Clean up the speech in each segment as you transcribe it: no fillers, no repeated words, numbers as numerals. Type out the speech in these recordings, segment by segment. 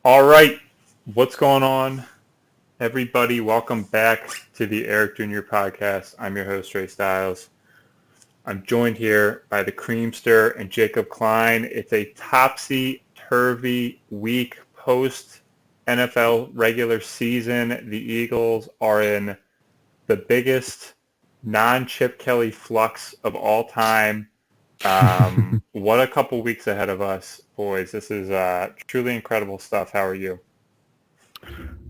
All right, what's going on, everybody? Welcome back to the Eric Jr. podcast. I'm your host, Trey Styles. I'm joined here by the Creamster and Jacob Klein. It's a topsy-turvy week post NFL regular season. The Eagles are in the biggest non-Chip Kelly flux of all time. What a couple weeks ahead of us, boys. This is truly incredible stuff. How are you?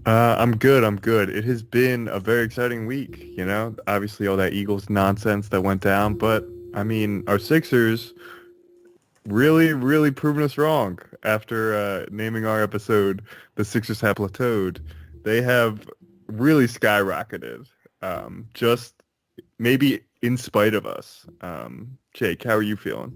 I'm good. It has been a very exciting week, Obviously all that Eagles nonsense that went down, but I mean, our Sixers really proven us wrong after naming our episode "The Sixers Have Plateaued." They have really skyrocketed, just maybe in spite of us. Jake, how are you feeling?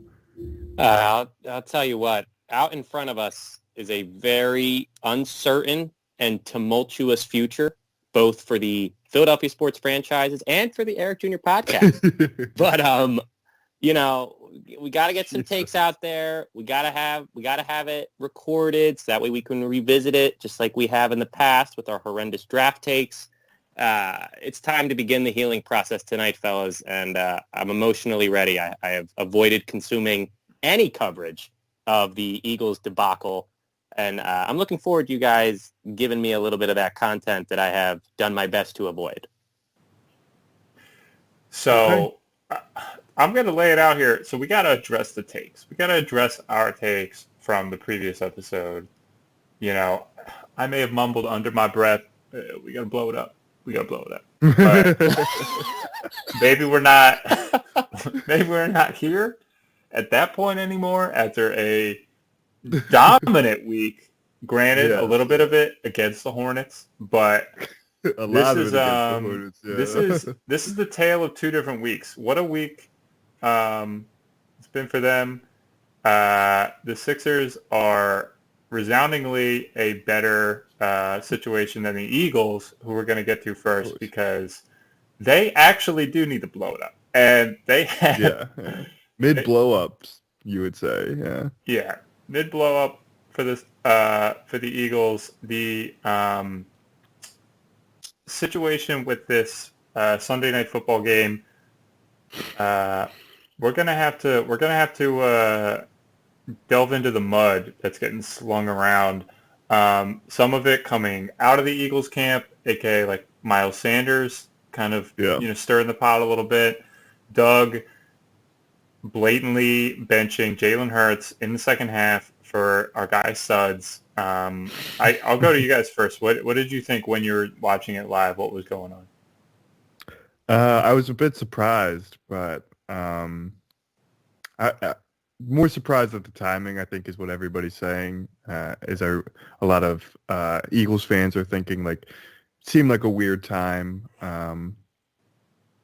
I'll tell you what, out in front of us is a very uncertain and tumultuous future, both for the Philadelphia sports franchises and for the Eric Jr. podcast. But, we got to get some takes out there. We got to have it recorded so that way we can revisit it just like we have in the past with our horrendous draft takes. It's time to begin the healing process tonight, fellas, and I'm emotionally ready. I have avoided consuming any coverage of the Eagles debacle, and I'm looking forward to you guys giving me a little bit of that content that I have done my best to avoid. So I'm going to lay it out here. So we got to address the takes. We got to address our takes from the previous episode. I may have mumbled under my breath, we got to blow it up. But maybe we're not here at that point anymore after a dominant week. Granted, a little bit of it against the Hornets, but this is the tale of two different weeks. What a week it's been for them. The Sixers are resoundingly a better situation than the Eagles, who we're going to get to first, because they actually do need to blow it up, and they have mid blow ups, you would say, mid blow up for this for the Eagles. The situation with this Sunday night football game, we're gonna have to delve into the mud that's getting slung around. Some of it coming out of the Eagles camp, aka like Miles Sanders, kind of stirring the pot a little bit. Doug blatantly benching Jalen Hurts in the second half for our guy Suds. I'll go to you guys first. What did you think when you were watching it live? What was going on? I was a bit surprised, but more surprised at the timing, I think, is what everybody's saying. A lot of Eagles fans are thinking, like, seemed like a weird time,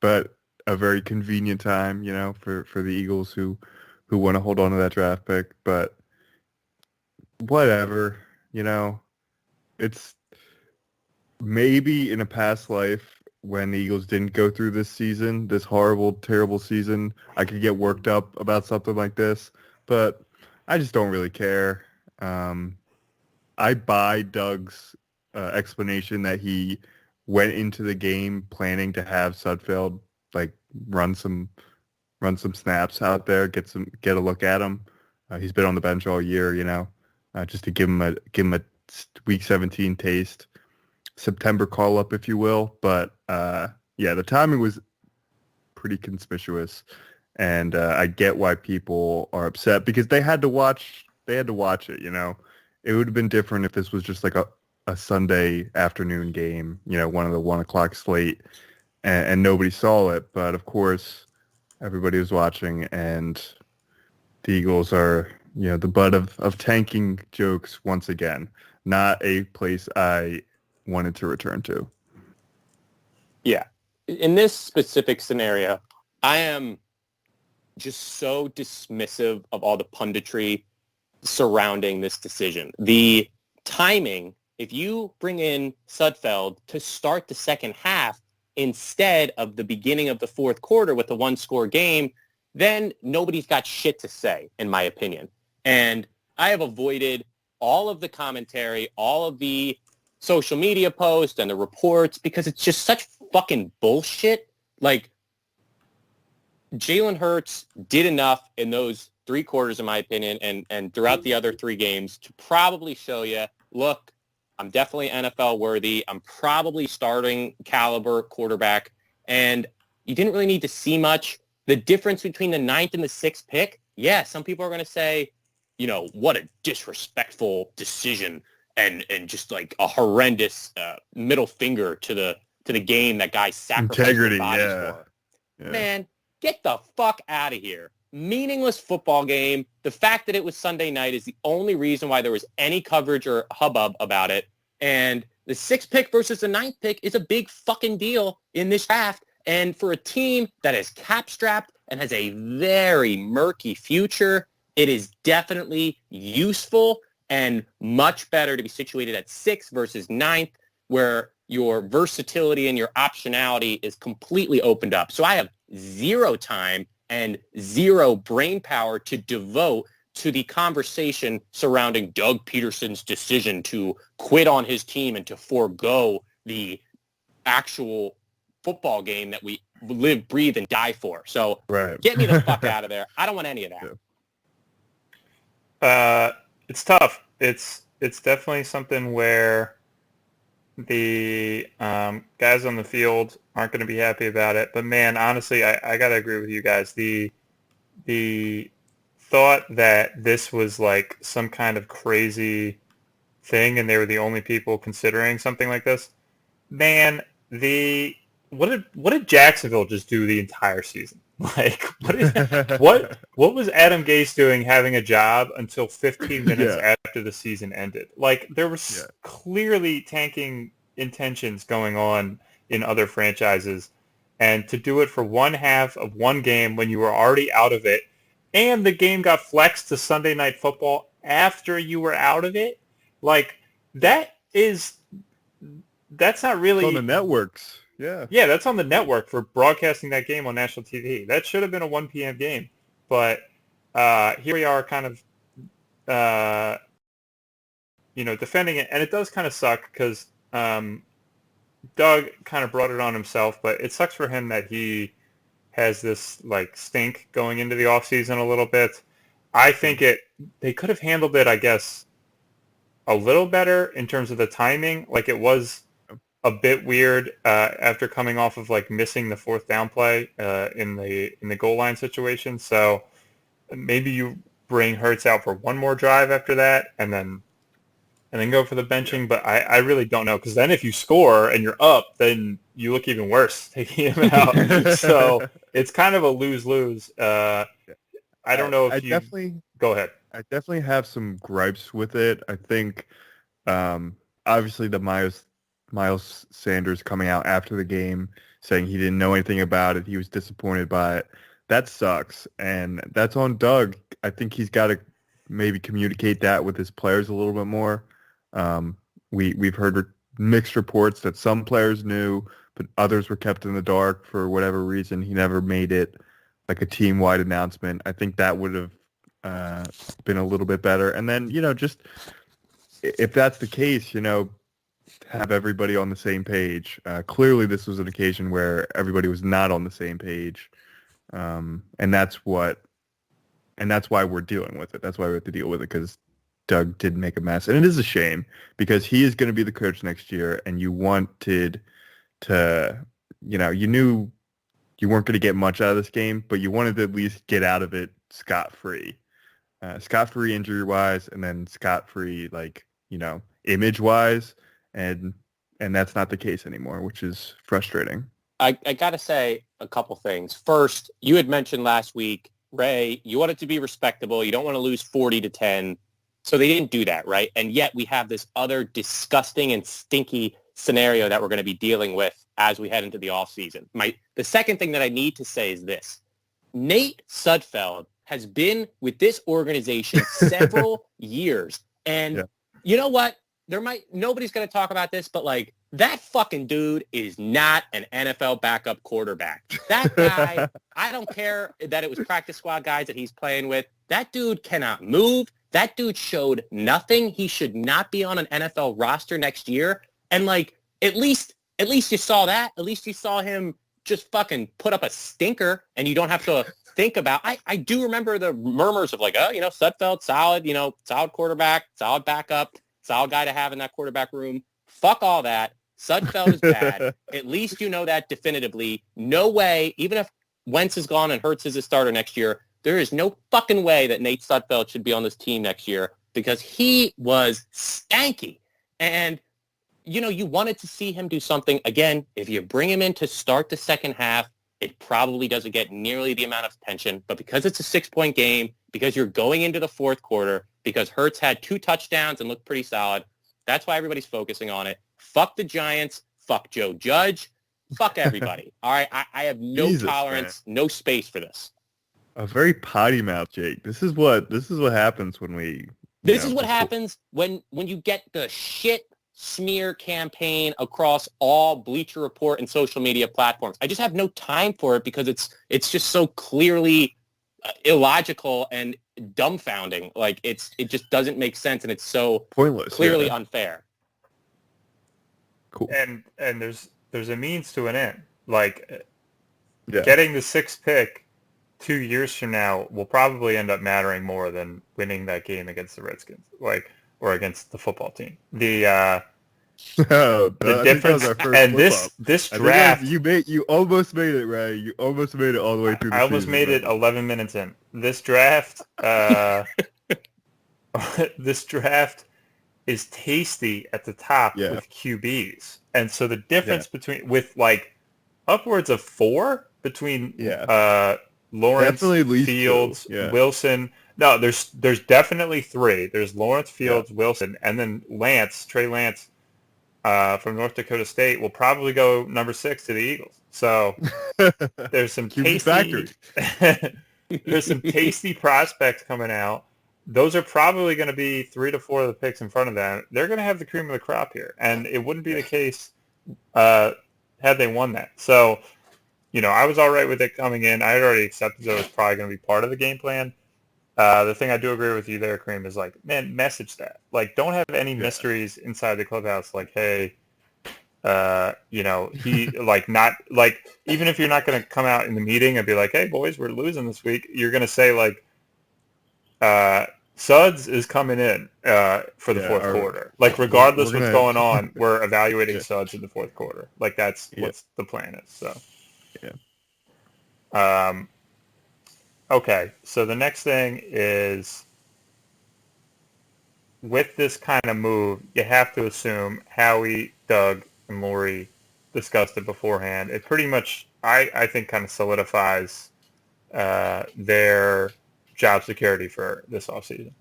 but a very convenient time, for the Eagles who want to hold on to that draft pick. But whatever, it's maybe in a past life when the Eagles didn't go through this season, this horrible, terrible season, I could get worked up about something like this, but I just don't really care. I buy Doug's explanation that he went into the game planning to have Sudfeld like run some snaps out there, get a look at him. He's been on the bench all year, just to give him a Week 17 taste. September call up, if you will, but the timing was pretty conspicuous, and I get why people are upset because they had to watch it. It would have been different if this was just like a Sunday afternoon game, one of the 1:00 slate, and nobody saw it. But of course, everybody was watching, and the Eagles are the butt of tanking jokes once again. Not a place I wanted to return to. Yeah. In this specific scenario, I am just so dismissive of all the punditry surrounding this decision. The timing, if you bring in Sudfeld to start the second half instead of the beginning of the fourth quarter with a one-score game, then nobody's got shit to say, in my opinion. And I have avoided all of the commentary, all of the social media posts and the reports, because it's just such fucking bullshit. Like, Jalen Hurts did enough in those 3 quarters, in my opinion, and throughout the other 3 games to probably show you, look, I'm definitely NFL worthy. I'm probably starting caliber quarterback. And you didn't really need to see much. The difference between the 9th and the 6th pick, yeah, some people are going to say, you know, what a disrespectful decision and just like a horrendous middle finger to the game that guys sacrificed Integrity, their bodies yeah. for. Yeah. Man, get the fuck out of here. Meaningless football game. The fact that it was Sunday night is the only reason why there was any coverage or hubbub about it. And the 6th pick versus the 9th pick is a big fucking deal in this draft. And for a team that is cap-strapped and has a very murky future, it is definitely useful and much better to be situated at 6th versus 9th, where your versatility and your optionality is completely opened up. So I have 0 time and 0 brain power to devote to the conversation surrounding Doug Peterson's decision to quit on his team and to forego the actual football game that we live, breathe, and die for. So Get me the fuck out of there. I don't want any of that. It's tough. It's definitely something where the guys on the field aren't going to be happy about it. But man, honestly, I got to agree with you guys. The thought that this was like some kind of crazy thing and they were the only people considering something like this, man, what did Jacksonville just do the entire season? Like, what was Adam Gase doing having a job until 15 minutes after the season ended? Like, there was clearly tanking intentions going on in other franchises, and to do it for one half of one game when you were already out of it, and the game got flexed to Sunday Night Football after you were out of it, like, that's not really... It's on the networks. Yeah, that's on the network for broadcasting that game on national TV. That should have been a 1 p.m. game. But here we are kind of, defending it. And it does kind of suck because Doug kind of brought it on himself. But it sucks for him that he has this, like, stink going into the offseason a little bit. I think they could have handled it, I guess, a little better in terms of the timing. Like, it was a bit weird after coming off of like missing the 4th down play in the goal line situation. So maybe you bring Hurts out for one more drive after that, and then go for the benching. But I really don't know, because then if you score and you're up, then you look even worse taking him out. So it's kind of a lose-lose. I don't know if go ahead. I definitely have some gripes with it. I think obviously the Miles Sanders coming out after the game saying he didn't know anything about it. He was disappointed by it. That sucks. And that's on Doug. I think he's got to maybe communicate that with his players a little bit more. We've heard mixed reports that some players knew, but others were kept in the dark for whatever reason. He never made it like a team-wide announcement. I think that would have been a little bit better. And then, just if that's the case, have everybody on the same page. Clearly, this was an occasion where everybody was not on the same page, and that's why we're dealing with it. That's why we have to deal with it, because Doug did make a mess, and it is a shame because he is going to be the coach next year, and you wanted to, you knew you weren't going to get much out of this game, but you wanted to at least get out of it scot-free injury-wise, and then scot-free, image-wise. And that's not the case anymore, which is frustrating. I got to say a couple things. First, you had mentioned last week, Ray, you want it to be respectable. You don't want to lose 40-10. So they didn't do that, right? And yet we have this other disgusting and stinky scenario that we're going to be dealing with as we head into the offseason. The second thing that I need to say is this. Nate Sudfeld has been with this organization several years. And you know what? Nobody's going to talk about this, but like, that fucking dude is not an NFL backup quarterback. That guy, I don't care that it was practice squad guys that he's playing with. That dude cannot move. That dude showed nothing. He should not be on an NFL roster next year. And like, at least you saw that. At least you saw him just fucking put up a stinker, and you don't have to think about. I do remember the murmurs of like, oh, Sudfeld, solid, solid quarterback, solid backup, solid guy to have in that quarterback room. Fuck all that. Sudfeld is bad. At least you know that definitively. No way, even if Wentz is gone and Hurts is a starter next year, there is no fucking way that Nate Sudfeld should be on this team next year because he was stanky. And, you wanted to see him do something. Again, if you bring him in to start the second half, it probably doesn't get nearly the amount of attention. But because it's a 6-point game, because you're going into the fourth quarter, because Hurts had 2 touchdowns and looked pretty solid, that's why everybody's focusing on it. Fuck the Giants. Fuck Joe Judge. Fuck everybody. All right? I have no tolerance, no space for this. A very potty mouth, Jake. This is what happens when we. This is what happens when you get the shit smear campaign across all Bleacher Report and social media platforms. I just have no time for it because it's just so clearly illogical and dumbfounding. Like it just doesn't make sense, and it's so pointless, clearly unfair. Cool. And there's a means to an end. Like getting the 6th pick 2 years from now will probably end up mattering more than winning that game against the Redskins, or against the football team. The difference, and this draft, you almost made it, Ray. You almost made it all the way through. I almost made it 11 minutes in. This draft, this draft is tasty at the top with QBs, and so the difference between with like upwards of 4 between Lawrence, Fields, Wilson. No, there's definitely 3. There's Lawrence, Fields, Wilson, and then Trey Lance from North Dakota State will probably go number 6 to the Eagles. So there's some tasty there's some tasty prospects coming out. Those are probably going to be 3 to 4 of the picks in front of them. They're going to have the cream of the crop here, and it wouldn't be the case had they won that. So, I was all right with it coming in. I had already accepted that it was probably going to be part of the game plan. The thing I do agree with you there, Kareem, is like, man, message that. Like, don't have any mysteries inside the clubhouse. Like, hey, he not even if you're not going to come out in the meeting and be like, hey, boys, we're losing this week. You're going to say like, Suggs is coming in for the fourth quarter. Like, regardless what's going on, we're evaluating Suggs in the fourth quarter. Like, that's what the plan is. So, okay, so the next thing is, with this kind of move, you have to assume Howie, Doug, and Lori discussed it beforehand. It pretty much, I think, kind of solidifies their job security for this offseason.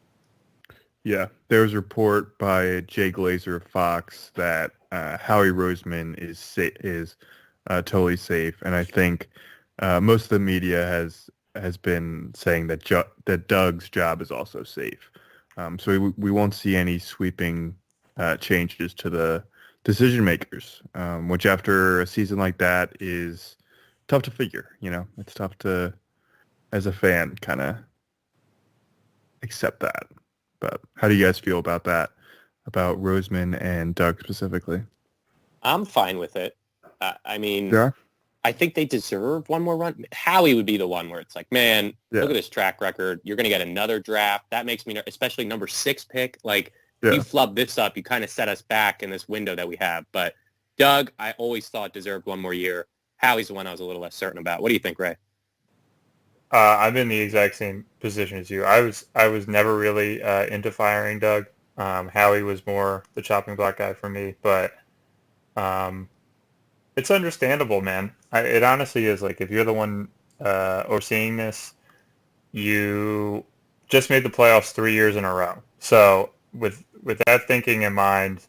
Yeah, there was a report by Jay Glazer of Fox that Howie Roseman is totally safe, and I think most of the media has been saying that Doug's job is also safe. So we won't see any sweeping changes to the decision makers, which after a season like that is tough to figure. It's tough to, as a fan, kind of accept that. But how do you guys feel about that, about Roseman and Doug specifically? I'm fine with it. I think they deserve one more run. Howie would be the one where it's like, man, look at this track record. You're going to get another draft. That makes me, especially number 6 pick. Like, if you flub this up, you kind of set us back in this window that we have. But Doug, I always thought deserved one more year. Howie's the one I was a little less certain about. What do you think, Ray? I'm in the exact same position as you. I was never really into firing Doug. Howie was more the chopping block guy for me, but it's understandable, man. It honestly is. Like, if you're the one overseeing this, you just made the playoffs 3 years in a row. So with that thinking in mind,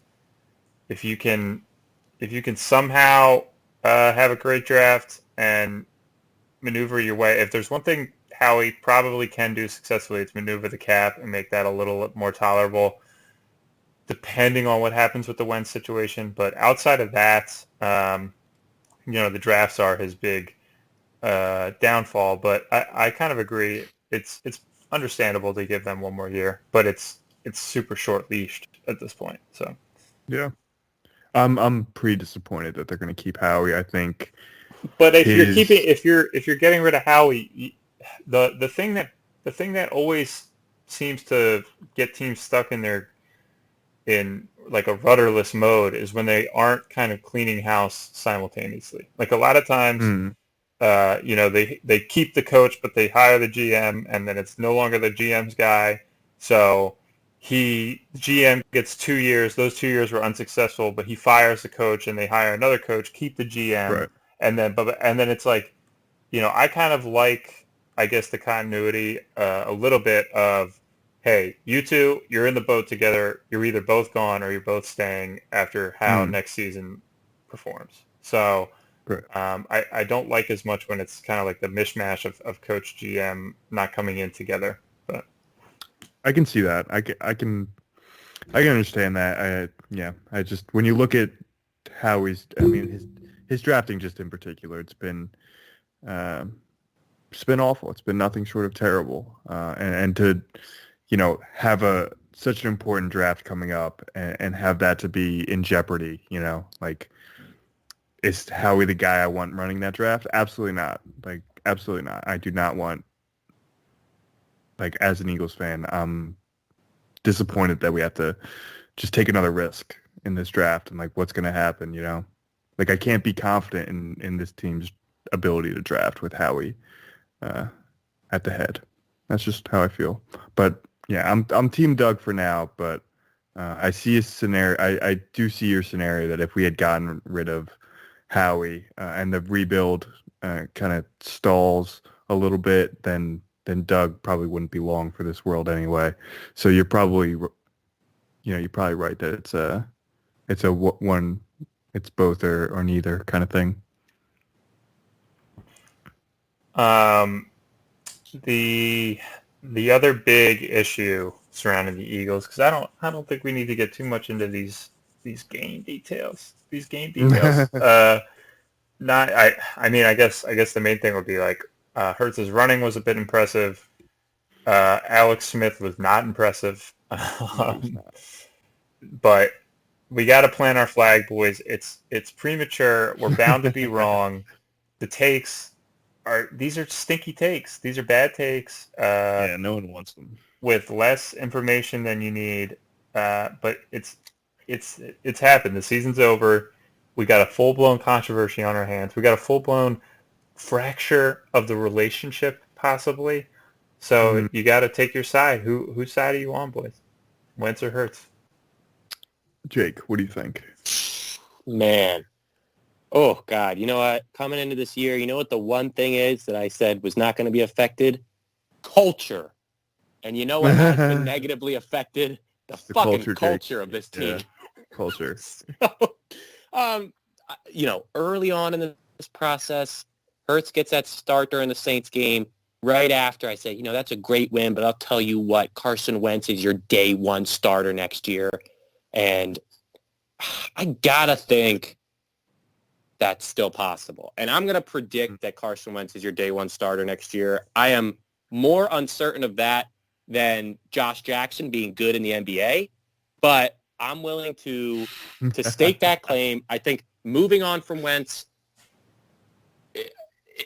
if you can somehow have a great draft and maneuver your way, if there's one thing Howie probably can do successfully, it's maneuver the cap and make that a little more tolerable, depending on what happens with the Wentz situation. But outside of that, the drafts are his big downfall. But I kind of agree. It's understandable to give them one more year, but it's super short leashed at this point. So Yeah. I'm pretty disappointed that they're going to keep Howie. I think but if you're getting rid of Howie, the thing that always seems to get teams stuck in like a rudderless mode is when they aren't kind of cleaning house simultaneously. Like a lot of times, they keep the coach, but they hire the GM, and then it's no longer the GM's guy. So GM gets 2 years. Those 2 years were unsuccessful, but he fires the coach, and they hire another coach, keep the GM, right. and then it's like, I kind of like, I guess, the continuity a little bit of, hey, you two, you're in the boat together. You're either both gone or you're both staying after how next season performs. So Right. I don't like as much when it's kind of like the mishmash of coach GM not coming in together. But I can see that. I can understand that. I just, when you look at how his drafting just in particular, it's been awful. It's been nothing short of terrible. And to have such an important draft coming up and have that to be in jeopardy, like, is Howie the guy I want running that draft? Absolutely not. Like, absolutely not. I do not want, like, as an Eagles fan, I'm disappointed that we have to just take another risk in this draft and, like, what's going to happen, Like, I can't be confident in this team's ability to draft with Howie at the head. That's just how I feel. But yeah, I'm Team Doug for now, but I see a scenario. I do see your scenario that if we had gotten rid of Howie and the rebuild kind of stalls a little bit, then Doug probably wouldn't be long for this world anyway. So you're probably right that it's a one, it's both or neither kind of thing. The other big issue surrounding the Eagles, because I don't think we need to get too much into these game details. I guess the main thing would be like Hurts's running was a bit impressive. Alex Smith was not impressive. But we got to plant our flag, boys. It's premature. We're bound to be wrong. The takes these are stinky takes. These are bad takes. Yeah, no one wants them. With less information than you need. But it's happened. The season's over. We got a full-blown controversy on our hands. We got a full-blown fracture of the relationship, possibly. So you got to take your side. Whose side are you on, boys? Wentz or Hurts? Jake, what do you think? Man. Oh, God. You know what? Coming into this year, you know what the one thing is that I said was not going to be affected? Culture. And you know what has been negatively affected? The fucking culture of this team. Yeah. Culture. So, early on in this process, Hurts gets that start during the Saints game. Right after I said, that's a great win, but I'll tell you what, Carson Wentz is your day one starter next year. And I got to think that's still possible. And I'm going to predict that Carson Wentz is your day one starter next year. I am more uncertain of that than Josh Jackson being good in the NBA, but I'm willing to stake that claim. I think moving on from Wentz,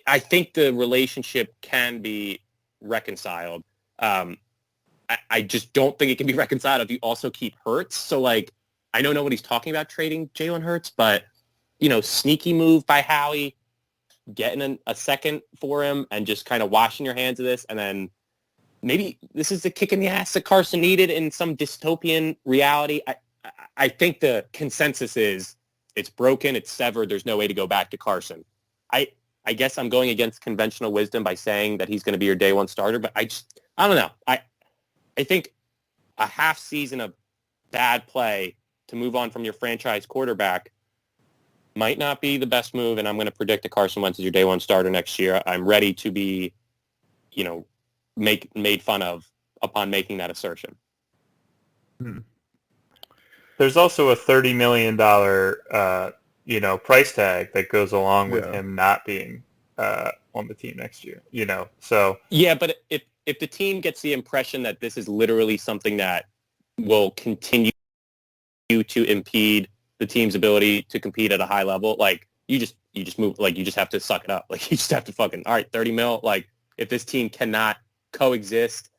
I think the relationship can be reconciled. I just don't think it can be reconciled if you also keep Hurts. So, like, I know nobody's talking about trading Jalen Hurts, but, sneaky move by Howie, getting a second for him and just kind of washing your hands of this. And then maybe this is the kick in the ass that Carson needed in some dystopian reality. I think the consensus is it's broken, it's severed, there's no way to go back to Carson. I guess I'm going against conventional wisdom by saying that he's going to be your day one starter, but I don't know. I think a half season of bad play to move on from your franchise quarterback might not be the best move, and I'm going to predict that Carson Wentz is your day one starter next year. I'm ready to be, made fun of upon making that assertion. There's also a $30 million, price tag that goes along with him not being on the team next year. So yeah, but if the team gets the impression that this is literally something that will continue to impede the team's ability to compete at a high level, like you just move, like you just have to suck it up. Like you just have to fucking, all right, 30 mil. Like if this team cannot coexist,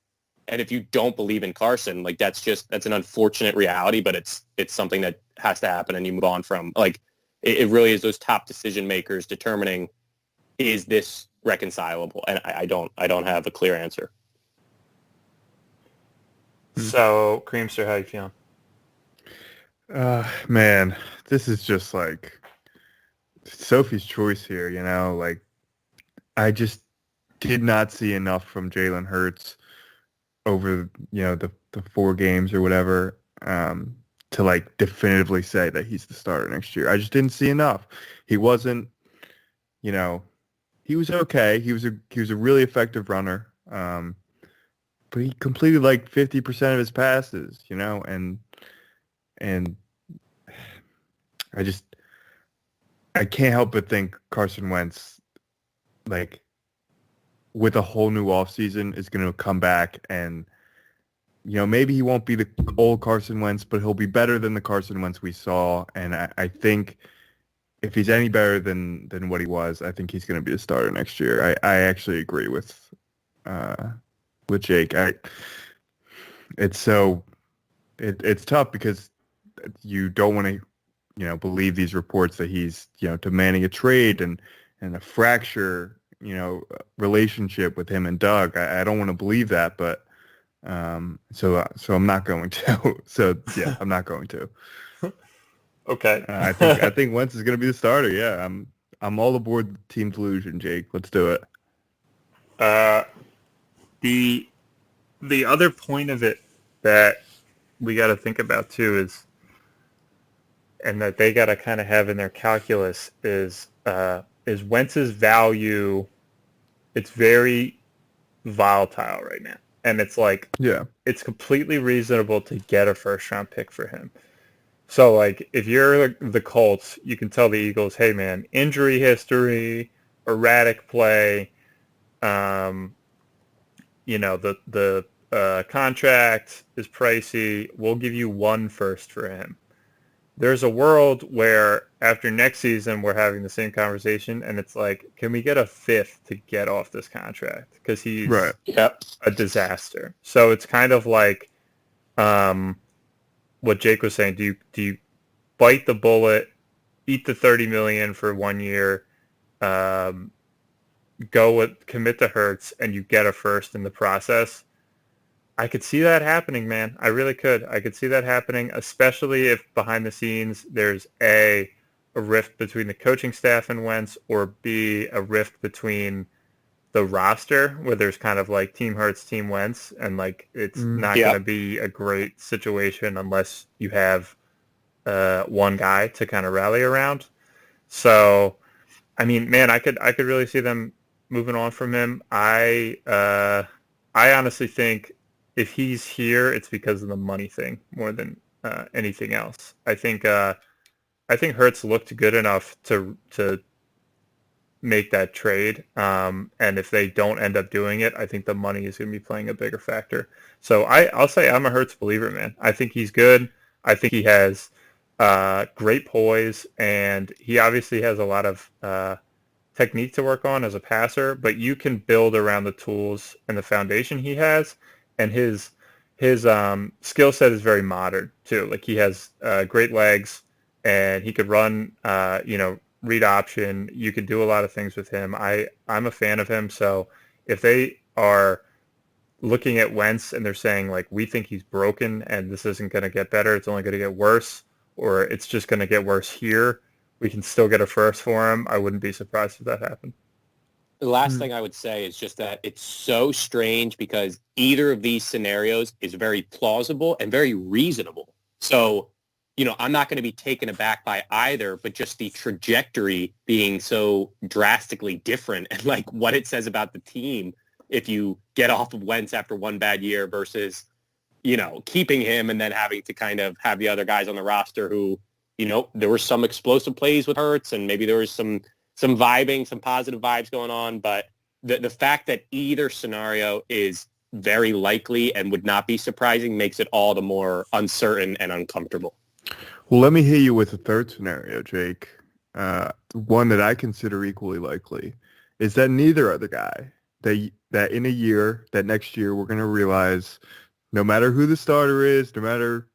and if you don't believe in Carson, like that's an unfortunate reality, but it's something that has to happen, and you move on from. Like it really is those top decision makers determining, is this reconcilable? And I don't have a clear answer. So, Creamster, how you feeling? Man, this is just like Sophie's choice here, like I just did not see enough from Jalen Hurts over, the 4 games or whatever, to like definitively say that he's the starter next year. I just didn't see enough. He wasn't, he was okay. He was a really effective runner. But he completed like 50% of his passes, and I can't help but think Carson Wentz, like, with a whole new offseason, is going to come back and, maybe he won't be the old Carson Wentz, but he'll be better than the Carson Wentz we saw. And I think if he's any better than what he was, I think he's going to be a starter next year. I actually agree with Jake. It's tough because you don't want to, believe these reports that he's, demanding a trade and a fracture, relationship with him and Doug. I don't want to believe that, but so I'm not going to. So yeah, I'm not going to. Okay. I think Wentz is going to be the starter. Yeah, I'm all aboard Team Delusion, Jake. Let's do it. The other point of it that we got to think about too is, and that they got to kind of have in their calculus is Wentz's value. It's very volatile right now, and it's like, yeah, it's completely reasonable to get a first round pick for him. So like if you're the Colts, you can tell the Eagles, hey man, injury history, erratic play, the contract is pricey. We'll give you 1 first for him. There's a world where after next season we're having the same conversation, and it's like, can we get a 5th to get off this contract? Because he's right. a disaster. So it's kind of like what Jake was saying. Do you bite the bullet, eat the $30 million for 1 year, commit to Hurts, and you get a first in the process? I could see that happening, man. I really could. I could see that happening, especially if behind the scenes there's a rift between the coaching staff and Wentz, or B, a rift between the roster where there's kind of like Team Hurts, Team Wentz, and like it's not going to be a great situation unless you have one guy to kind of rally around. So, I mean, man, I could really see them moving on from him. I honestly think if he's here, it's because of the money thing more than anything else. I think Hurts looked good enough to make that trade. And if they don't end up doing it, I think the money is going to be playing a bigger factor. So I'll say I'm a Hurts believer, man. I think he's good. I think he has great poise, and he obviously has a lot of technique to work on as a passer, but you can build around the tools and the foundation he has, and his skill set is very modern too. Like he has great legs, and he could run, read option. You could do a lot of things with him. I'm a fan of him. So if they are looking at Wentz and they're saying like, we think he's broken and this isn't going to get better, it's only going to get worse, or it's just going to get worse here, we can still get a first for him, I wouldn't be surprised if that happened. The last thing I would say is just that it's so strange because either of these scenarios is very plausible and very reasonable. So, I'm not going to be taken aback by either, but just the trajectory being so drastically different and like what it says about the team if you get off of Wentz after one bad year versus, keeping him and then having to kind of have the other guys on the roster who, there were some explosive plays with Hurts and maybe there was some vibing, some positive vibes going on. But the fact that either scenario is very likely and would not be surprising makes it all the more uncertain and uncomfortable. Well, let me hit you with a third scenario, Jake. One that I consider equally likely is that neither are the guy. That in a year, that next year, we're going to realize no matter who the starter is, no matter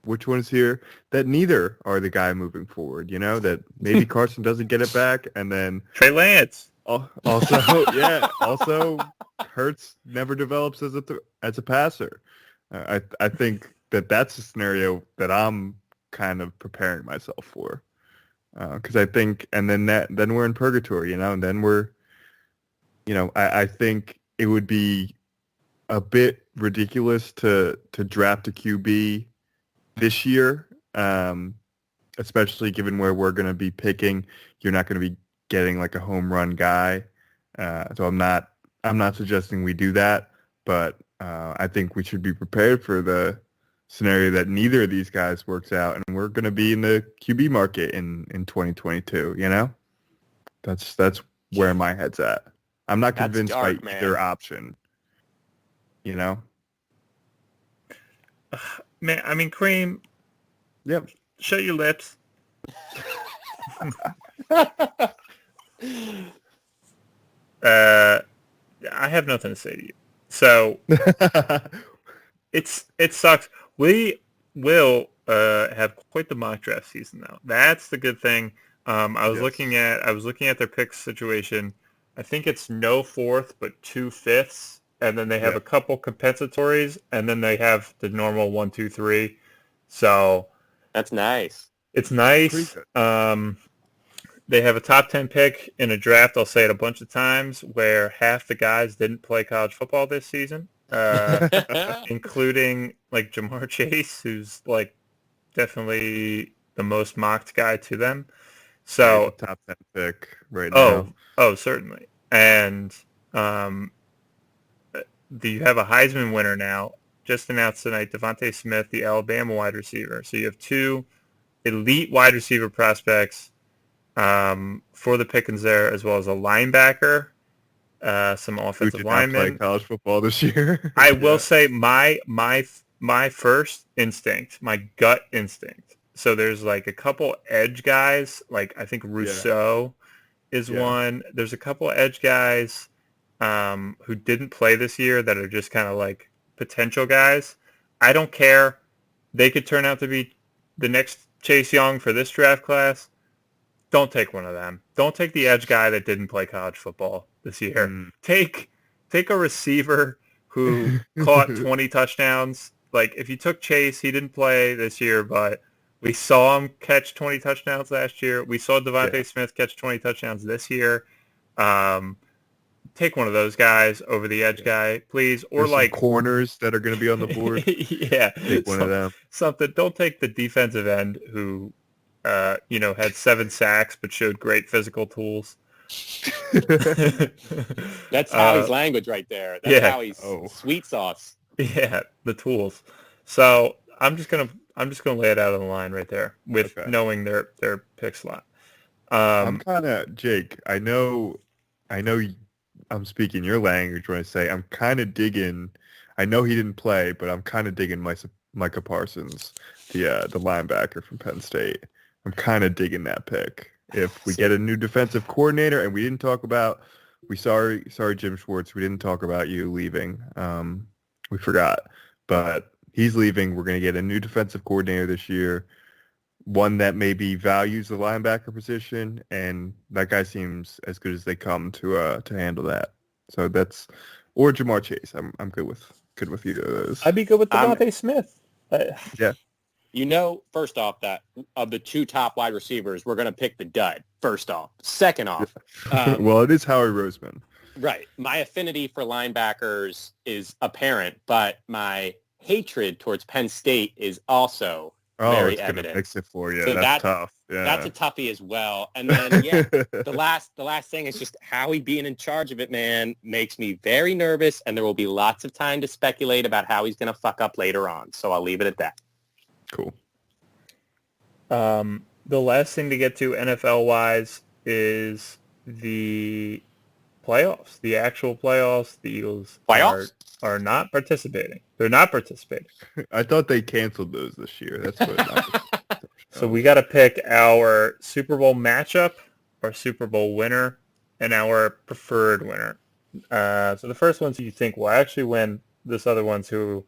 which one is here, that neither are the guy moving forward. You know, that maybe Carson doesn't get it back, and then Trey Lance. Also, yeah, also Hurts never develops as a passer. I think that's a scenario that I'm kind of preparing myself for, because I think, and then we're in purgatory, you know, and then we're, you know, I think it would be a bit ridiculous to draft a QB this year, especially given where we're going to be picking. You're not going to be getting like a home run guy, so I'm not suggesting we do that, but I think we should be prepared for the scenario that neither of these guys works out, and we're going to be in the QB market in 2022. You know, that's where my head's at. I'm not convinced by either option. You know, Man, I mean, Cream. Yep. Shut your lips. I have nothing to say to you. So it sucks. We will have quite the mock draft season though. That's the good thing. I was looking at their pick situation. I think it's no fourth but 2 fifths, and then they have a couple compensatories, and then they have the normal 1, 2, 3. So that's nice. It's nice. They have a top 10 pick in a draft, I'll say it a bunch of times, where half the guys didn't play college football this season, including like Jamar Chase, who's like definitely the most mocked guy to them. So top 10 pick right now. Oh, certainly. And you have a Heisman winner now, just announced tonight, Devontae Smith, the Alabama wide receiver. So you have 2 elite wide receiver prospects for the Pickens there, as well as a linebacker, some offensive linemen. Who did not play college football this year. I will say my first instinct, my gut instinct. So there's like a couple edge guys, like I think Rousseau is one. There's a couple edge guys who didn't play this year that are just kind of like potential guys. I don't care. They could turn out to be the next Chase Young for this draft class. Don't take one of them. Don't take the edge guy that didn't play college football this year. Take a receiver who caught 20 touchdowns. Like if you took Chase, he didn't play this year, but we saw him catch 20 touchdowns last year. We saw Devontae Smith catch 20 touchdowns this year. Take one of those guys over the edge guy, please. Or there's like corners that are going to be on the board. Take one of them. Something. Don't take the defensive end who, had 7 sacks but showed great physical tools. That's Howie's language right there. That's Howie's sweet sauce. Yeah, the tools. So I'm just gonna lay it out on the line right there with knowing their pick slot. I'm kind of Jake. I know. I'm speaking your language when I say I'm kind of digging. I know he didn't play, but I'm kind of digging Micah Parsons, the linebacker from Penn State. I'm kind of digging that pick. If we get a new defensive coordinator, and we didn't talk about, sorry Jim Schwartz, we didn't talk about you leaving. We forgot, but he's leaving. We're going to get a new defensive coordinator this year, one that maybe values the linebacker position, and that guy seems as good as they come to handle that. So that's, or Jamar Chase. I'm good with either of those. I'd be good with Devontae Smith. Yeah. First off, that of the 2 top wide receivers, we're going to pick the dud, first off. Second off. Well, it is Howie Roseman. Right. My affinity for linebackers is apparent, but my hatred towards Penn State is also very evident. Gonna fix it for you. So that's tough. Yeah. That's a toughie as well. And then, the last thing is just Howie being in charge of it, man, makes me very nervous, and there will be lots of time to speculate about how he's going to fuck up later on. So I'll leave it at that. Cool. The last thing to get to NFL-wise is the playoffs, the actual playoffs. The Eagles Playoffs? are not participating. They're not participating. I thought they canceled those this year. That's what. So we got to pick our Super Bowl matchup, our Super Bowl winner, and our preferred winner. So the first ones you think will actually win. This other ones who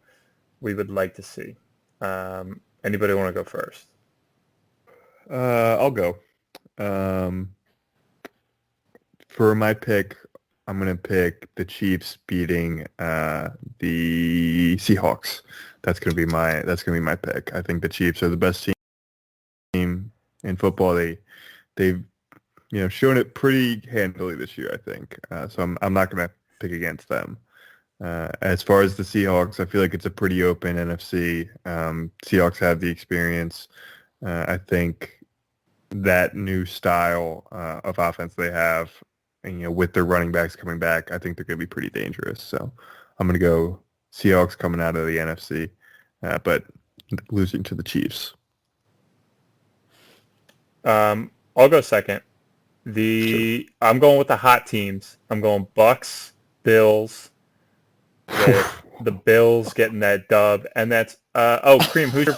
we would like to see. Anybody want to go first? I'll go. For my pick, I'm gonna pick the Chiefs beating the Seahawks. That's gonna be my pick. I think the Chiefs are the best team in football. They've shown it pretty handily this year. I think so. I'm not gonna pick against them. As far as the Seahawks, I feel like it's a pretty open NFC. Seahawks have the experience. I think that new style of offense they have, and with their running backs coming back, I think they're going to be pretty dangerous. So I'm going to go Seahawks coming out of the NFC, but losing to the Chiefs. I'll go second. I'm going with the hot teams. I'm going Bucks, Bills, with the Bills getting that dub, and that's Cream, who's your?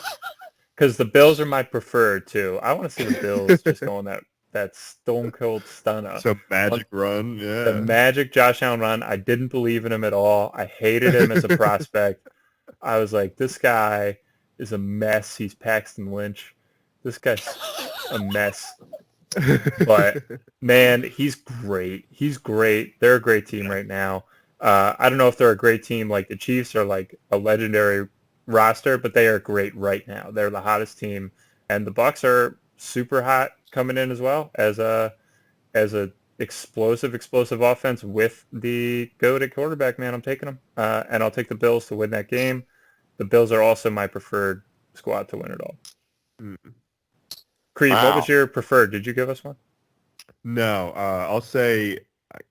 Because the Bills are my preferred too. I want to see the Bills just going that stone cold stunner. Some magic run, yeah. The magic Josh Allen run. I didn't believe in him at all. I hated him as a prospect. I was like, this guy is a mess. He's Paxton Lynch. This guy's a mess. But man, he's great. He's great. They're a great team right now. I don't know if they're a great team like the Chiefs or like a legendary roster, but they are great right now. They're the hottest team, and the Bucks are super hot coming in as well as a explosive offense with the goated quarterback. Man, I'm taking them, and I'll take the Bills to win that game. The Bills are also my preferred squad to win it all. Creed, What was your preferred? Did you give us one? No, I'll say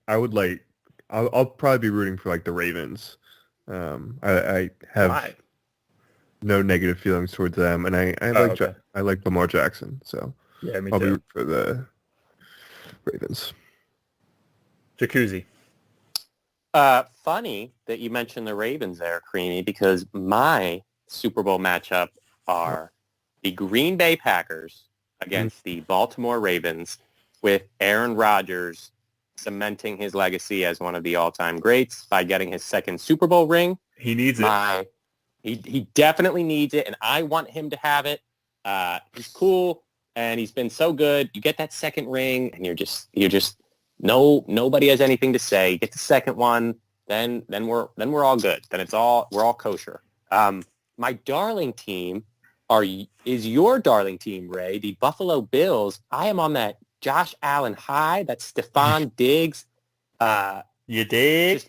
I'll probably be rooting for like the Ravens. I have Why? no negative feelings towards them, and I like Lamar Jackson, so Yeah, me I'll be too. rooting for the Ravens. Jacuzzi. Funny that you mentioned the Ravens there, Creamy, because my Super Bowl matchup are the Green Bay Packers against the Baltimore Ravens, with Aaron Rodgers cementing his legacy as one of the all-time greats by getting his second Super Bowl ring. He needs it. He definitely needs it, and I want him to have it. He's cool, and he's been so good. You get that second ring, and you're just nobody has anything to say. You get the second one, then we're all good. Then we're all kosher. My darling team is your darling team, Ray, the Buffalo Bills. I am on that Josh Allen high, that Stephon Diggs. You dig?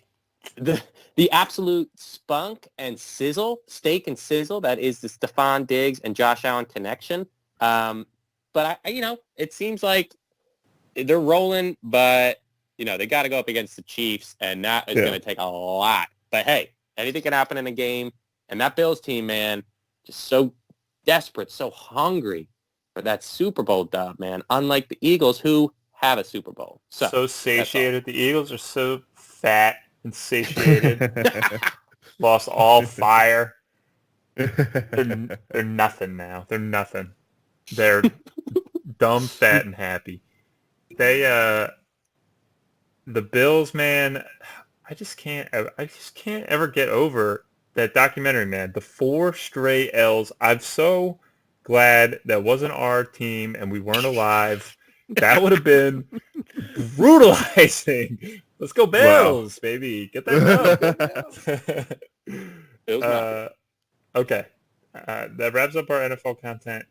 The absolute spunk and sizzle, steak and sizzle, that is the Stephon Diggs and Josh Allen connection. But it seems like they're rolling, but they got to go up against the Chiefs, and that is going to take a lot. But hey, anything can happen in a game, and that Bills team, man, just so desperate, so hungry for that Super Bowl dub, man. Unlike the Eagles, who have a Super Bowl. So satiated. The Eagles are so fat and satiated. Lost all fire. They're nothing now. They're nothing. They're dumb, fat, and happy. The Bills, man, I just can't ever get over that documentary, man. The 4 straight L's. I'm so glad that wasn't our team and we weren't alive. That would have been brutalizing. Let's go Bills, baby. Get that dub. Okay. That wraps up our NFL content.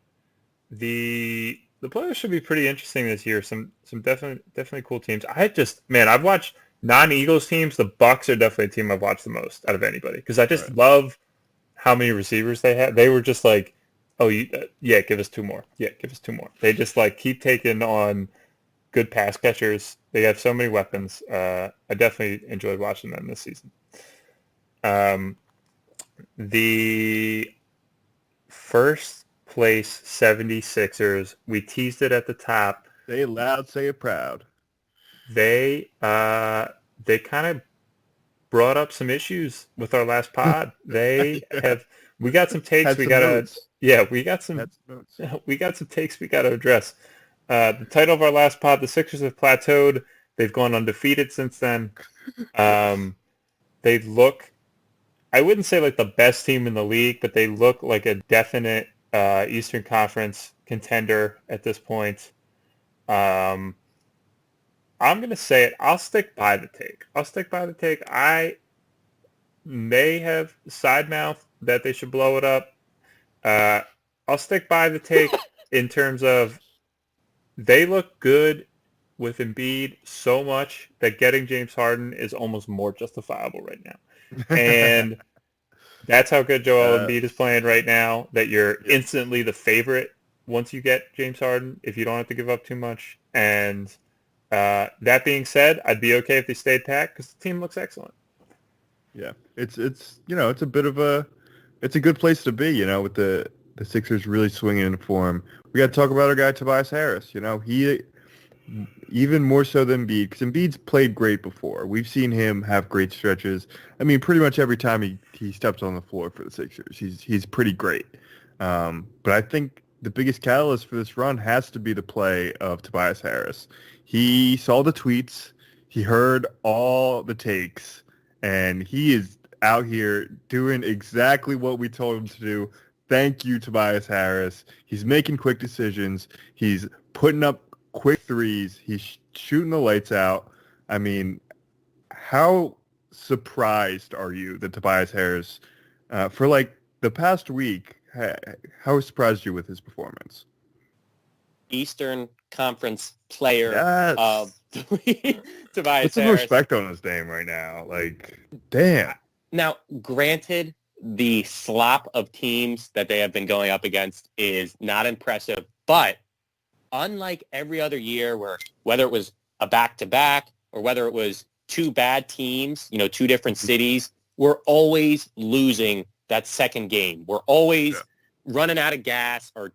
The players should be pretty interesting this year. Some definitely cool teams. I've watched non-Eagles teams. The Bucks are definitely a team I've watched the most out of anybody because I just love how many receivers they had. They were just like, give us 2 more. Yeah, give us 2 more. They just like keep taking on good pass catchers. They have so many weapons. I definitely enjoyed watching them this season. The first place 76ers, we teased it at the top. Say it loud, say it proud. They they kind of brought up some issues with our last pod. We got some takes Had we some gotta, notes. yeah, we got some takes we gotta address. The title of our last pod: the Sixers have plateaued. They've gone undefeated since then. They look, I wouldn't say like the best team in the league, but they look like a definite Eastern Conference contender at this point. I'm going to say it. I'll stick by the take. I may have side mouth that they should blow it up. I'll stick by the take in terms of they look good with Embiid so much that getting James Harden is almost more justifiable right now. And that's how good Joel Embiid is playing right now, that you're instantly the favorite once you get James Harden if you don't have to give up too much. And that being said, I'd be okay if they stayed packed because the team looks excellent. Yeah, it's it's a bit of it's a good place to be, with the Sixers really swinging in form. We got to talk about our guy Tobias Harris. He even more so than Embiid, because Embiid's played great before. We've seen him have great stretches. I mean, pretty much every time he steps on the floor for the Sixers, he's pretty great. But I think the biggest catalyst for this run has to be the play of Tobias Harris. He saw the tweets, he heard all the takes, and he is out here doing exactly what we told him to do. Thank you, Tobias Harris. He's making quick decisions. He's putting up quick threes. He's shooting the lights out. I mean, how surprised are you that Tobias Harris, for like the past week, how surprised you with his performance? Eastern Conference player Yes. of Tobias Put some Harris. respect on his name right now. Like, damn. Now, granted, the slop of teams that they have been going up against is not impressive, but unlike every other year where whether it was a back-to-back or whether it was two bad teams, two different cities, we're always losing that second game. We're always running out of gas or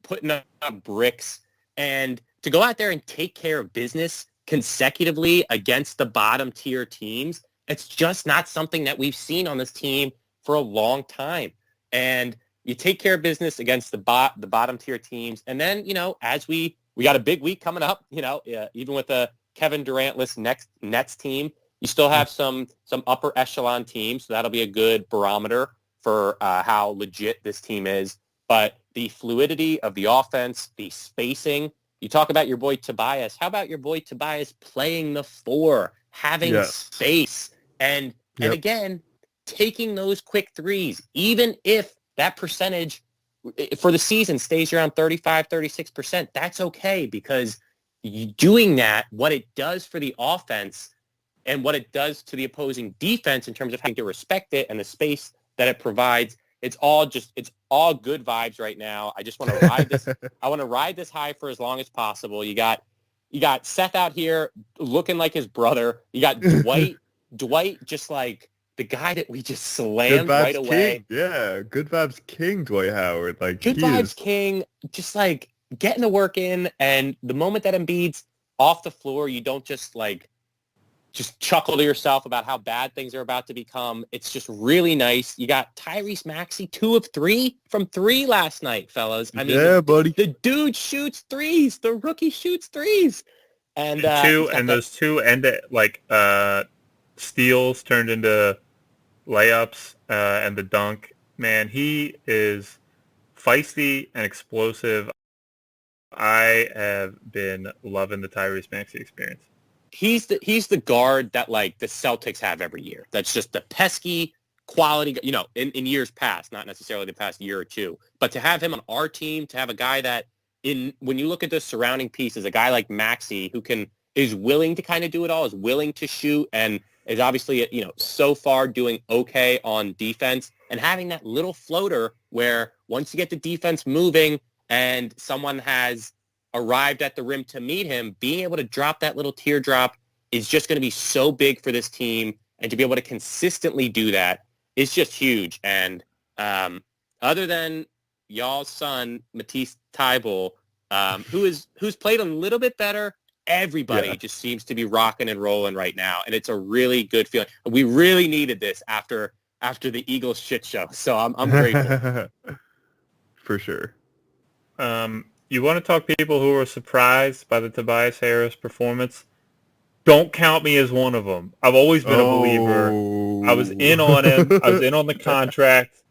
putting up bricks. And to go out there and take care of business consecutively against the bottom tier teams, it's just not something that we've seen on this team for a long time. And you take care of business against the bottom tier teams. And then, as we got a big week coming up, even with a Kevin Durant-less Nets team, you still have some upper echelon teams. So that'll be a good barometer for how legit this team is. But the fluidity of the offense, the spacing, you talk about your boy Tobias. How about your boy Tobias playing the four, having space, and again, taking those quick threes, even if that percentage for the season stays around 35, 36%, that's okay, because doing that, what it does for the offense and what it does to the opposing defense in terms of having to respect it and the space that it provides, it's all good vibes right now. I just want to ride this. I want to ride this high for as long as possible. You got Seth out here looking like his brother. You got Dwight just like the guy that we just slammed right away. King. Yeah, good vibes king, Dwight Howard. Like, good vibes king, just like getting the work in. And the moment that Embiid's off the floor, you don't just chuckle to yourself about how bad things are about to become. It's just really nice. You got Tyrese Maxey, 2 of 3 from 3 last night, fellas. I mean, buddy. The dude shoots threes. The rookie shoots threes. And those two end like steals turned into layups, and the dunk. Man, he is feisty and explosive. I have been loving the Tyrese Maxey experience. He's the guard that like the Celtics have every year. That's just the pesky quality, in years past, not necessarily the past year or two, but to have him on our team, to have a guy that when you look at the surrounding pieces, a guy like Maxey who is willing to kind of do it all, is willing to shoot, and is obviously, so far doing okay on defense, and having that little floater where once you get the defense moving and someone has arrived at the rim to meet him, being able to drop that little teardrop is just going to be so big for this team, and to be able to consistently do that is just huge. And other than y'all's son, Matisse Thybulle, who's played a little bit better Everybody just seems to be rocking and rolling right now, and it's a really good feeling. We really needed this after the Eagles shit show, so I'm grateful. For sure. You want to talk people who were surprised by the Tobias Harris performance? Don't count me as one of them. I've always been a believer. I was in on him. I was in on the contract.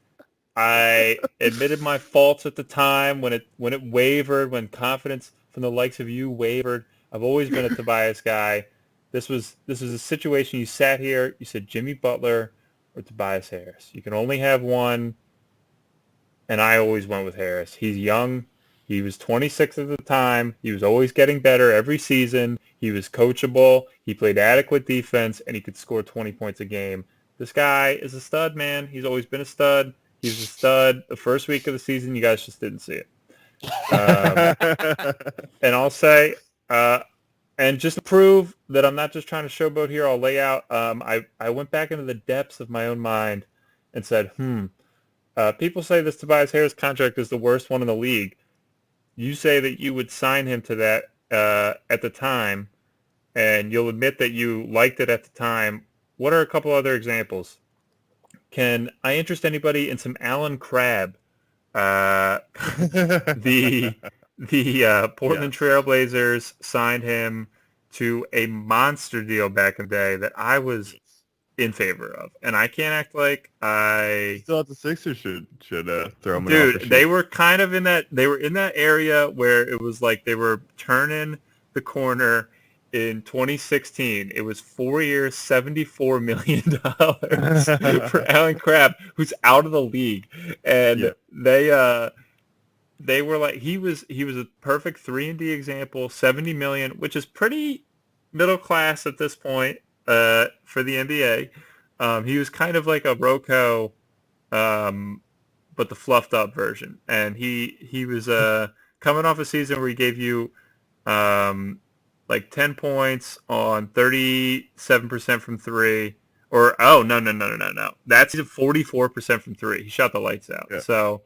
I admitted my faults at the time when it wavered, when confidence from the likes of you wavered. I've always been a Tobias guy. This was a situation. You sat here. You said Jimmy Butler or Tobias Harris. You can only have one, and I always went with Harris. He's young. He was 26 at the time. He was always getting better every season. He was coachable. He played adequate defense, and he could score 20 points a game. This guy is a stud, man. He's always been a stud. He was a stud the first week of the season. You guys just didn't see it. And I'll say, and just to prove that I'm not just trying to showboat here, I'll lay out. I went back into the depths of my own mind and said, people say this Tobias Harris contract is the worst one in the league. You say that you would sign him to that at the time, and you'll admit that you liked it at the time. What are a couple other examples? Can I interest anybody in some Alan Crabb? The Portland Trailblazers signed him to a monster deal back in the day that I was in favor of, and I can't act like I thought the Sixers should throw him. Dude, they were kind of in that. They were in that area where it was like they were turning the corner. In 2016, it was 4 years, $74 million for Alan Crabb, who's out of the league, and they were like he was a perfect 3-and-D example, $70 million, which is pretty middle class at this point for the NBA. He was kind of like a Rocco, but the fluffed up version, and he was coming off a season where he gave you like 10 points on 37% from three, or no. That's 44% from three. He shot the lights out. Yeah. So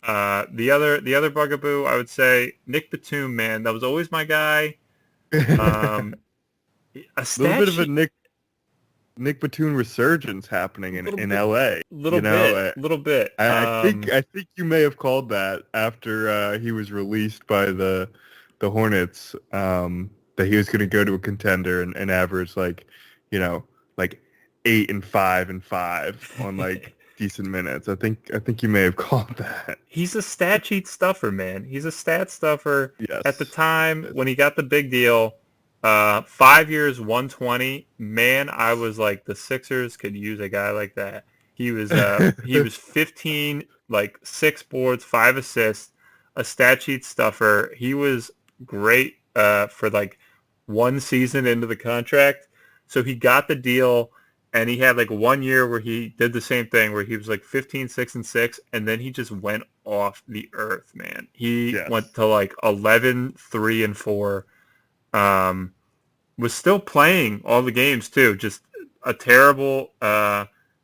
the other bugaboo, I would say Nick Batum, man, that was always my guy. A little bit of a Nick Batum resurgence happening in LA. Little bit. I think you may have called that after he was released by the Hornets. That he was going to go to a contender and average like 8 and 5 and 5 on like decent minutes. I think you may have called that. He's a stat sheet stuffer, man. He's a stat stuffer. Yes. At the time when he got the big deal, 5 years, 120. Man, I was like, the Sixers could use a guy like that. He was 15, like 6 boards, 5 assists, a stat sheet stuffer. He was great for like one season into the contract. So he got the deal, and he had like 1 year where he did the same thing, where he was like 15, 6 and 6, and then he just went off the earth, man. He went to like 11, 3 and 4. Was still playing all the games too. Just a terrible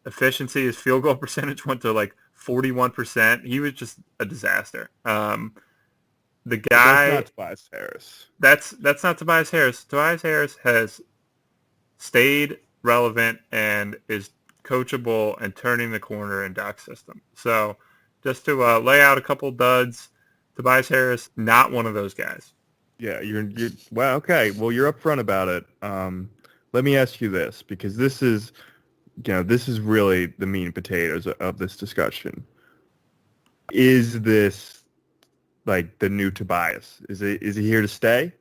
efficiency. His field goal percentage went to like 41%. He was just a disaster. The guy. That's not Tobias Harris. That's not Tobias Harris. Tobias Harris has stayed relevant and is coachable and turning the corner in Doc's system. So just to lay out a couple duds, Tobias Harris, not one of those guys. Yeah, you're well, okay. Well, you're upfront about it. Let me ask you this, because this is really the meat and potatoes of this discussion. Is this like the new Tobias? Is he here to stay?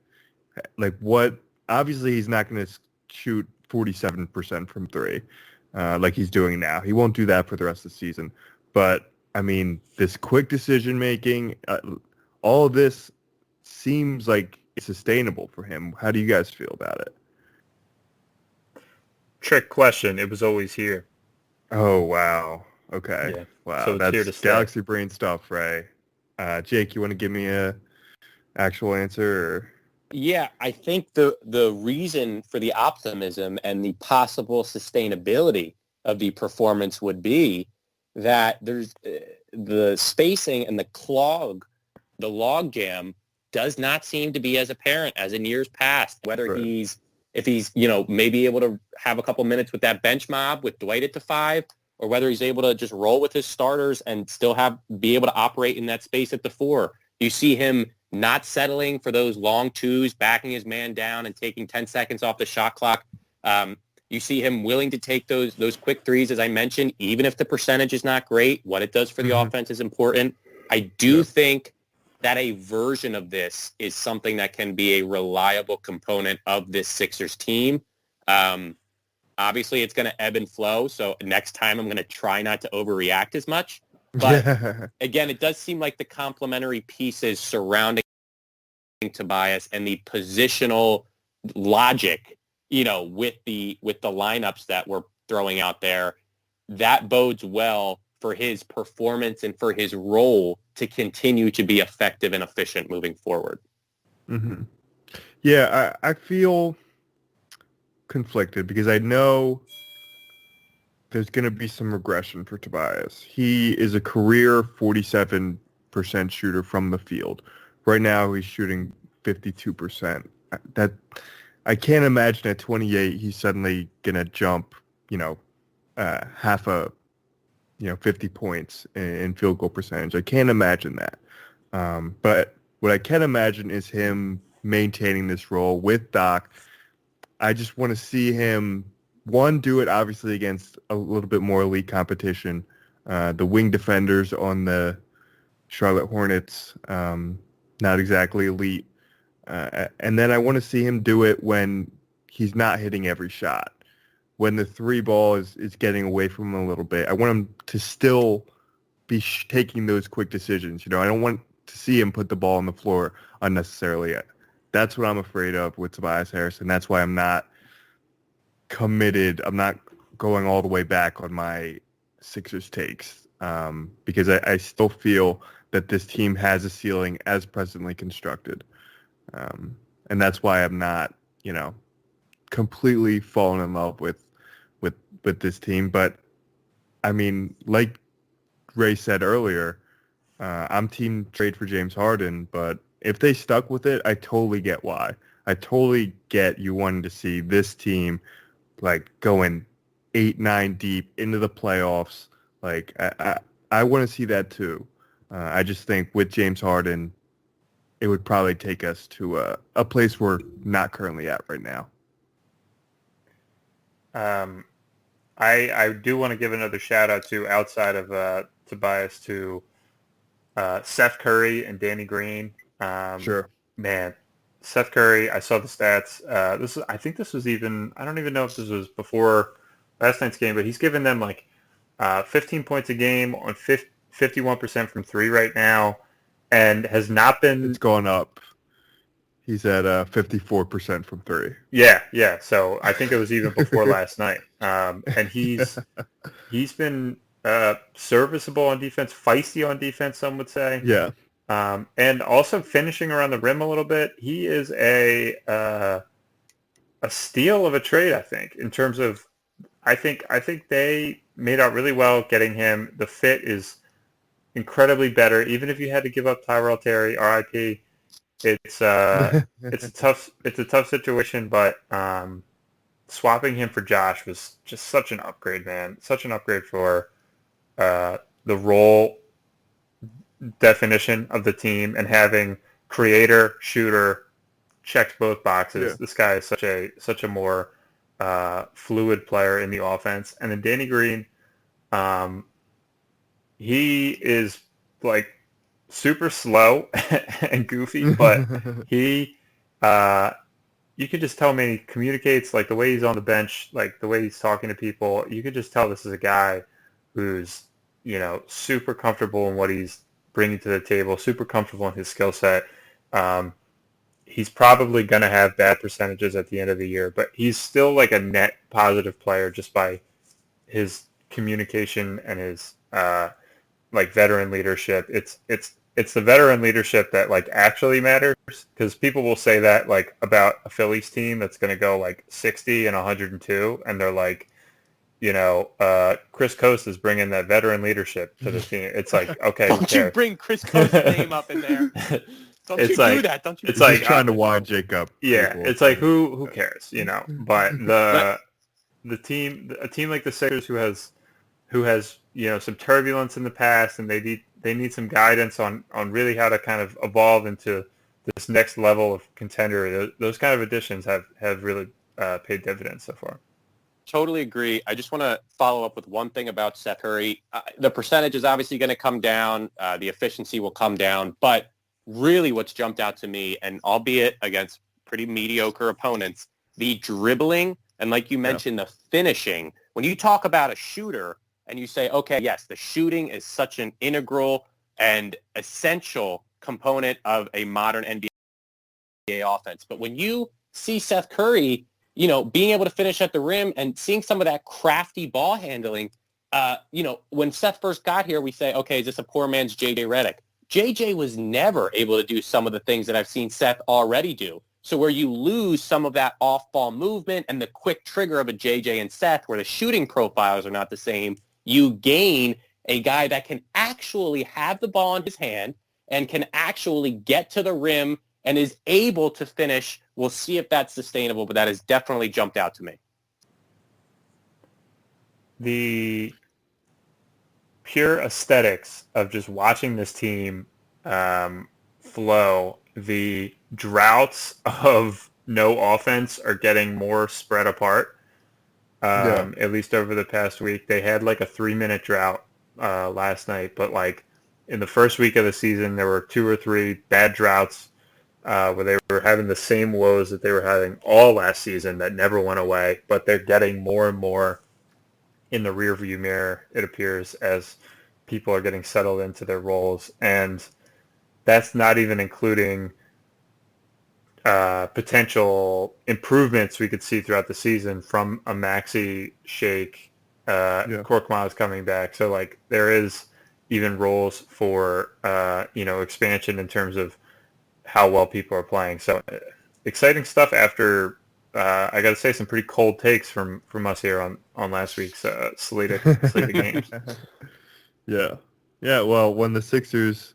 Like what? Obviously, he's not going to shoot 47% from three like he's doing now. He won't do that for the rest of the season. But I mean, this quick decision making, all of this seems like it's sustainable for him. How do you guys feel about it? Trick question. It was always here. Oh wow. Okay. Yeah. Wow. So that's galaxy brain stuff, Ray. Jake, you want to give me a actual answer? Or? Yeah, I think the reason for the optimism and the possible sustainability of the performance would be that there's the spacing and the log jam does not seem to be as apparent as in years past, whether Right. if he's, maybe able to have a couple minutes with that bench mob with Dwight at the 5, or whether he's able to just roll with his starters and still be able to operate in that space at the 4. You see him not settling for those long twos, backing his man down and taking 10 seconds off the shot clock. You see him willing to take those quick threes, as I mentioned, even if the percentage is not great. What it does for the offense is important. I do think that a version of this is something that can be a reliable component of this Sixers team. Obviously, it's going to ebb and flow, so next time I'm going to try not to overreact as much. But again, it does seem like the complementary pieces surrounding Tobias and the positional logic, with the lineups that we're throwing out there, that bodes well for his performance and for his role to continue to be effective and efficient moving forward. Mm-hmm. Yeah, I feel conflicted because I know there's going to be some regression for Tobias. He is a career 47% shooter from the field. Right now, he's shooting 52%. That I can't imagine at 28 he's suddenly going to jump, half 50 points in field goal percentage. I can't imagine that. But what I can imagine is him maintaining this role with Doc. I just want to see him, one, do it obviously against a little bit more elite competition. The wing defenders on the Charlotte Hornets, not exactly elite. And then I want to see him do it when he's not hitting every shot. When the 3 ball is getting away from him a little bit. I want him to still be taking those quick decisions. I don't want to see him put the ball on the floor unnecessarily. That's what I'm afraid of with Tobias Harris, and that's why I'm not committed. I'm not going all the way back on my Sixers takes because I still feel that this team has a ceiling as presently constructed. And that's why I'm not, completely fallen in love with this team. But, I mean, like Ray said earlier, I'm team trade for James Harden, but if they stuck with it, I totally get why. I totally get you wanting to see this team, going 8-9 deep into the playoffs. I want to see that too. I just think with James Harden, it would probably take us to a place we're not currently at right now. I do want to give another shout out to, outside of Tobias, to Seth Curry and Danny Green. Sure. Man, Seth Curry, I saw the stats. I think this was even, I don't even know if this was before last night's game, but he's given them 15 points a game on 51% from 3 right now, and has not been... It's gone up. He's at 54% from 3. Yeah. So I think it was even before last night. And he's been serviceable on defense, feisty on defense, some would say. Yeah. And also finishing around the rim a little bit. He is a steal of a trade, I think, in terms of... I think they made out really well getting him. The fit is incredibly better. Even if you had to give up Tyrell Terry, RIP, it's a tough situation. But swapping him for Josh was just such an upgrade, man. Such an upgrade for the role definition of the team, and having creator, shooter, checks both boxes. Yeah. This guy is such a more fluid player in the offense. And then Danny Green, he is super slow and goofy, but he you could just tell, he communicates, the way he's on the bench, the way he's talking to people. You could just tell this is a guy who's super comfortable in what he's bringing to the table, super comfortable in his skill set. He's probably going to have bad percentages at the end of the year, but he's still a net positive player just by his communication and his veteran leadership. It's the veteran leadership that actually matters, because people will say that about a Phillies team that's going to go 60 and 102, and they're Chris Coast is bringing that veteran leadership to the team. It's okay. Don't you bring Chris Coast's name up in there. Don't it's you like do that? Don't you? it's He's like just trying to wind Jake up. yeah, people. it's like who cares, you know? But But a team like the Sixers who has some turbulence in the past, and they need some guidance on really how to kind of evolve into this next level of contender. Those kind of additions have really paid dividends so far. totally agree. I just want to follow up with one thing about Seth Curry. The percentage is obviously going to come down. The efficiency will come down. But really what's jumped out to me, and albeit against pretty mediocre opponents, the dribbling and, like you mentioned, the finishing. When you talk about a shooter and you say, okay, yes, the shooting is such an integral and essential component of a modern NBA offense. But when you see Seth Curry, being able to finish at the rim and seeing some of that crafty ball handling, when Seth first got here, we say, okay, is this a poor man's J.J. Redick? J.J. was never able to do some of the things that I've seen Seth already do. So where you lose some of that off-ball movement and the quick trigger of a J.J. and Seth, where the shooting profiles are not the same, you gain a guy that can actually have the ball in his hand and can actually get to the rim and is able to finish. We'll see if that's sustainable, but that has definitely jumped out to me. The pure aesthetics of just watching this team flow, the droughts of no offense are getting more spread apart. At least over the past week. They had like a 3-minute drought last night, but like in the first week of the season, there were 2 or 3 bad droughts where they were having the same woes that they were having all last season that never went away, but they're getting more and more in the rearview mirror, it appears, as people are getting settled into their roles. And that's not even including potential improvements we could see throughout the season from a Maxey shake. Korkmaz coming back. So like there is even roles for expansion in terms of how well people are playing. So exciting stuff after I got to say some pretty cold takes from us here on last week's slate of games. Yeah. Well, when the Sixers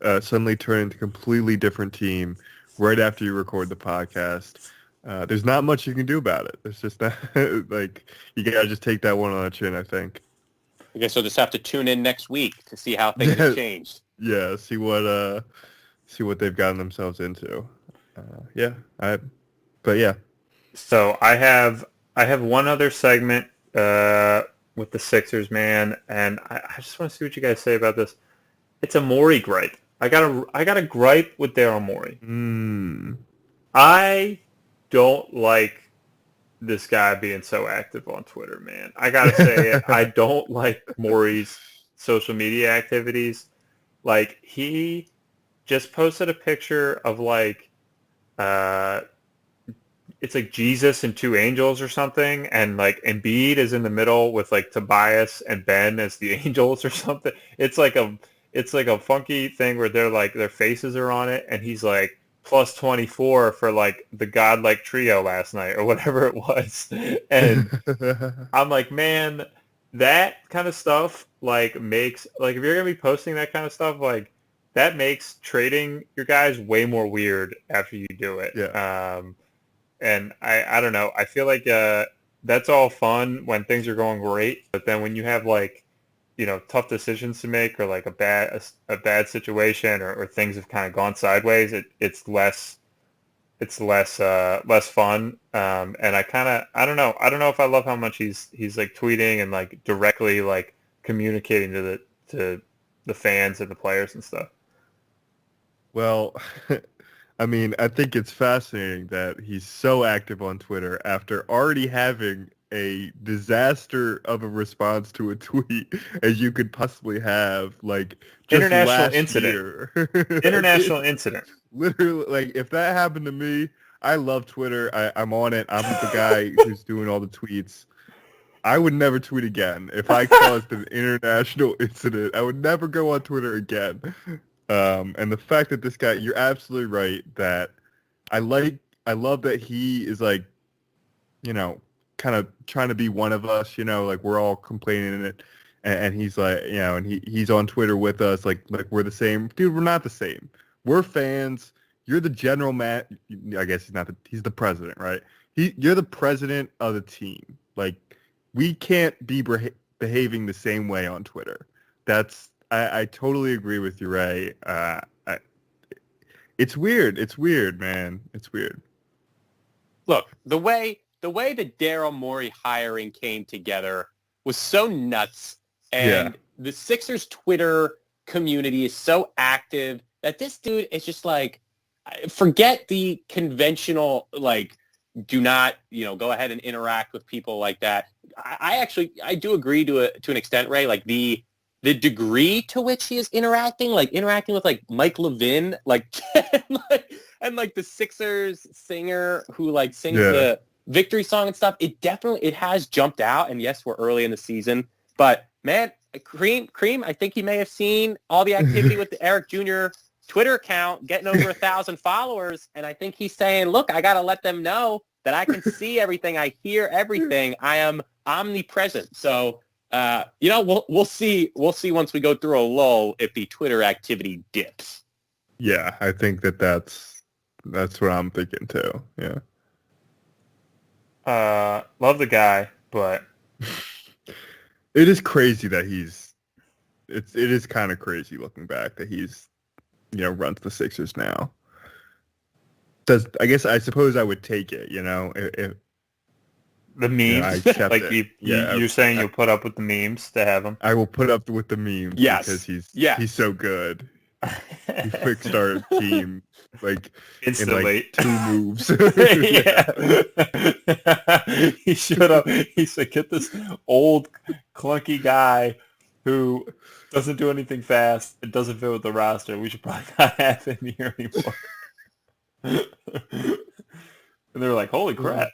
suddenly turn into a completely different team right after you record the podcast, there's not much you can do about it. It's just not, like you gotta just take that one on the chin, I think. I guess you'll just have to tune in next week to see how things have changed. Yeah, see what they've gotten themselves into. But yeah. So I have one other segment with the Sixers, man, and I just want to see what you guys say about this. It's a Morey gripe. I got a gripe with Daryl Morey. I don't like this guy being so active on Twitter, man. I gotta say it. I don't like Morey's social media activities. Like he just posted a picture of like it's like Jesus and 2 angels or something, and like Embiid is in the middle with like Tobias and Ben as the angels or something. It's like a funky thing where they're like their faces are on it, and he's like plus 24 for like the godlike trio last night or whatever it was. And I'm like, man, that kind of stuff like makes like if you're gonna be posting that kind of stuff, like that makes trading your guys way more weird after you do it. Yeah. And I don't know. I feel like that's all fun when things are going great, but then when you have like, tough decisions to make or like a bad situation or things have kind of gone sideways, it's less fun. And I don't know. I don't know if I love how much he's like tweeting and like directly like communicating to the fans and the players and stuff. Well, I mean, I think it's fascinating that he's so active on Twitter after already having a disaster of a response to a tweet as you could possibly have, like, just International incident. International incident. Literally, like, if that happened to me, I love Twitter. I'm on it. I'm the guy who's doing all the tweets. I would never tweet again. If I caused an international incident, I would never go on Twitter again. And the fact that this guy, you're absolutely right that I love that he is like, kind of trying to be one of us, like we're all complaining in it. And he's like, and he's on Twitter with us, like we're the same. Dude, we're not the same. We're fans. You're the general man. I guess he's the president, right? You're the president of the team. Like, we can't be behaving the same way on Twitter. I totally agree with you, Ray. It's weird. It's weird, man. It's weird. Look, the way the Daryl Morey hiring came together was so nuts, and the Sixers Twitter community is so active that this dude is just like, forget the conventional, like, do not, go ahead and interact with people like that. I do agree to an extent, Ray, like the degree to which he is interacting with like Mike Levin, like, and like the Sixers singer who like sings the victory song and stuff. It has jumped out. And yes, we're early in the season, but man, Cream, I think he may have seen all the activity with the Eric Jr. Twitter account getting over 1,000 followers. And I think he's saying, look, I got to let them know that I can see everything. I hear everything. I am omnipresent. So, we'll see once we go through a lull if the Twitter activity dips. Yeah, I think that's what I'm thinking too. Yeah. Love the guy, but it is crazy that it is kind of crazy looking back that he's, runs the Sixers now. I suppose I would take it, if the memes, I accept like it. you're saying you'll put up with the memes to have him. I will put up with the memes because he's so good. He quick start team like instantly in like 2 moves. He showed up. He said, "Get this old clunky guy who doesn't do anything fast. It doesn't fit with the roster. We should probably not have him here anymore." And they were like, "Holy crap!"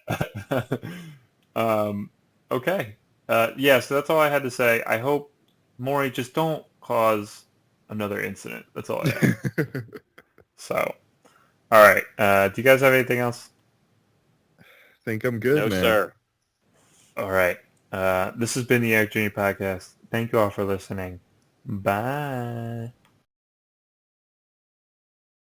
Okay. So that's all I had to say. I hope, Morey, just don't cause another incident. That's all I have. So, all right. Do you guys have anything else? I think I'm good, no, man. Sir. All right. This has been the Eric Jr. Podcast. Thank you all for listening. Bye.